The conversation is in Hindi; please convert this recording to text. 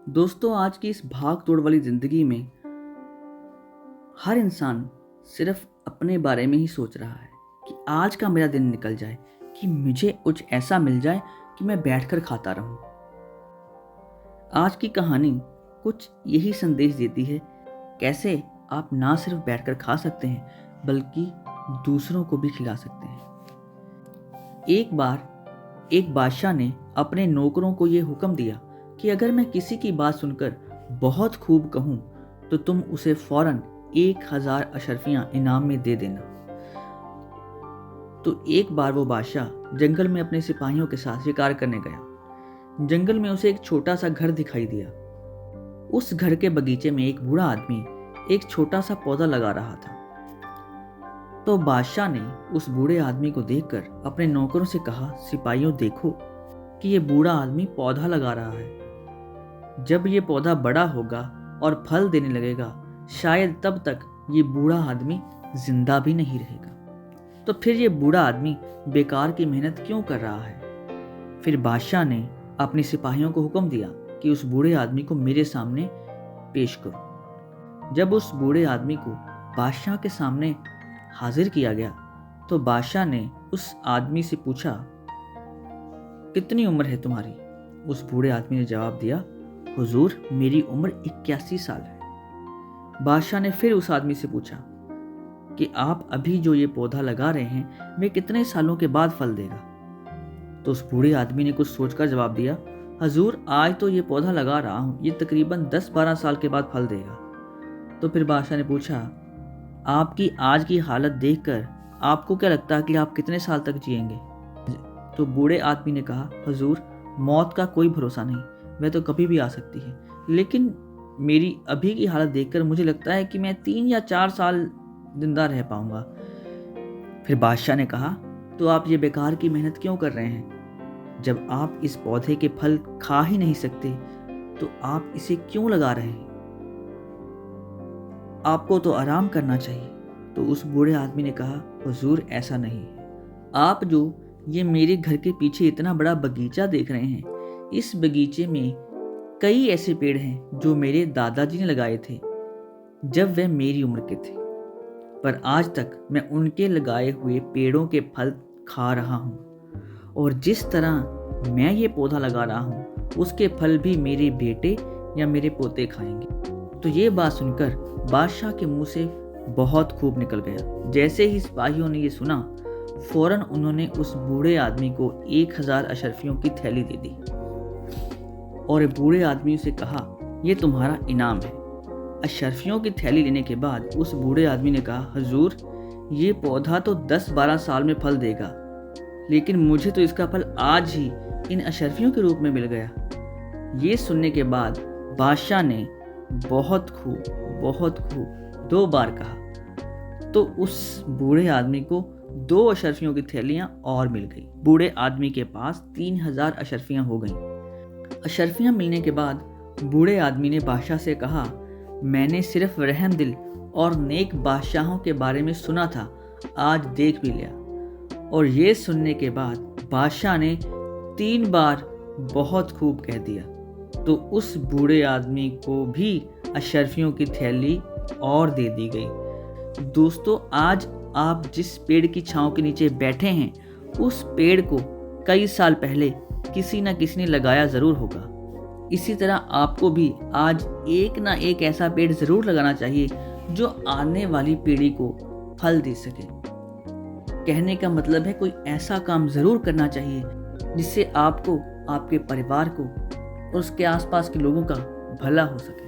दोस्तों, आज की इस भाग दौड़ वाली ज़िंदगी में हर इंसान सिर्फ अपने बारे में ही सोच रहा है कि आज का मेरा दिन निकल जाए, कि मुझे कुछ ऐसा मिल जाए कि मैं बैठकर खाता रहूं। आज की कहानी कुछ यही संदेश देती है, कैसे आप ना सिर्फ बैठकर खा सकते हैं बल्कि दूसरों को भी खिला सकते हैं। एक बार एक बादशाह ने अपने नौकरों को ये हुक्म दिया कि अगर मैं किसी की बात सुनकर बहुत खूब कहूँ तो तुम उसे फौरन 1000 अशर्फियाँ इनाम में दे देना। तो एक बार वो बादशाह जंगल में अपने सिपाहियों के साथ शिकार करने गया। जंगल में उसे एक छोटा सा घर दिखाई दिया। उस घर के बगीचे में एक बूढ़ा आदमी एक छोटा सा पौधा लगा रहा था। तो बादशाह ने उस बूढ़े आदमी को देखकर अपने नौकरों से कहा, सिपाहियों देखो कि ये बूढ़ा आदमी पौधा लगा रहा है। जब ये पौधा बड़ा होगा और फल देने लगेगा, शायद तब तक ये बूढ़ा आदमी जिंदा भी नहीं रहेगा। तो फिर ये बूढ़ा आदमी बेकार की मेहनत क्यों कर रहा है? फिर बादशाह ने अपने सिपाहियों को हुक्म दिया कि उस बूढ़े आदमी को मेरे सामने पेश करो। जब उस बूढ़े आदमी को बादशाह के सामने हाजिर किया गया तो बादशाह ने उस आदमी से पूछा, कितनी उम्र है तुम्हारी? उस बूढ़े आदमी ने जवाब दिया, हुजूर मेरी उम्र 81 साल है। बादशाह ने फिर उस आदमी से पूछा कि आप अभी जो ये पौधा लगा रहे हैं वे कितने सालों के बाद फल देगा? तो उस बूढ़े आदमी ने कुछ सोचकर जवाब दिया, हुजूर आज तो ये पौधा लगा रहा हूँ, ये तकरीबन 10-12 साल के बाद फल देगा। तो फिर बादशाह ने पूछा, आपकी आज की हालत देखकर आपको क्या लगता है कि आप कितने साल तक जिएंगे? तो बूढ़े आदमी ने कहा, हुजूर मौत का कोई भरोसा नहीं, वह तो कभी भी आ सकती है, लेकिन मेरी अभी की हालत देखकर मुझे लगता है कि मैं 3 या 4 साल जिंदा रह पाऊंगा। फिर बादशाह ने कहा, तो आप ये बेकार की मेहनत क्यों कर रहे हैं? जब आप इस पौधे के फल खा ही नहीं सकते तो आप इसे क्यों लगा रहे हैं? आपको तो आराम करना चाहिए। तो उस बूढ़े आदमी ने कहा, हुजूर ऐसा नहीं है। आप जो ये मेरे घर के पीछे इतना बड़ा बगीचा देख रहे हैं, इस बगीचे में कई ऐसे पेड़ हैं जो मेरे दादाजी ने लगाए थे जब वे मेरी उम्र के थे, पर आज तक मैं उनके लगाए हुए पेड़ों के फल खा रहा हूँ, और जिस तरह मैं ये पौधा लगा रहा हूँ उसके फल भी मेरे बेटे या मेरे पोते खाएंगे। तो ये बात सुनकर बादशाह के मुंह से बहुत खूब निकल गया। जैसे ही सिपाहियों ने ये सुना, फौरन उन्होंने उस बूढ़े आदमी को 1000 अशर्फियों की थैली दे दी और बूढ़े आदमी से कहा, यह तुम्हारा इनाम है। अशर्फियों की थैली लेने के बाद उस बूढ़े आदमी ने कहा, हुजूर ये पौधा तो 10-12 साल में फल देगा, लेकिन मुझे तो इसका फल आज ही इन अशर्फियों के रूप में मिल गया। ये सुनने के बाद बादशाह ने बहुत खूब 2 बार कहा। तो उस बूढ़े आदमी को 2 अशर्फियों की थैलियां और मिल गई। बूढ़े आदमी के पास 3000 अशर्फियां हो गईं। अशर्फियां मिलने के बाद बूढ़े आदमी ने बादशाह से कहा, मैंने सिर्फ रहमदिल और नेक बादशाहों के बारे में सुना था, आज देख भी लिया। और ये सुनने के बाद बादशाह ने 3 बार बहुत खूब कह दिया। तो उस बूढ़े आदमी को भी अशर्फियों की थैली और दे दी गई। दोस्तों, आज आप जिस पेड़ की छांव के नीचे बैठे हैं, उस पेड़ को कई साल पहले किसी न किसी ने लगाया जरूर होगा। इसी तरह आपको भी आज एक ना एक ऐसा पेड़ जरूर लगाना चाहिए जो आने वाली पीढ़ी को फल दे सके। कहने का मतलब है, कोई ऐसा काम जरूर करना चाहिए जिससे आपको, आपके परिवार को और उसके आसपास के लोगों का भला हो सके।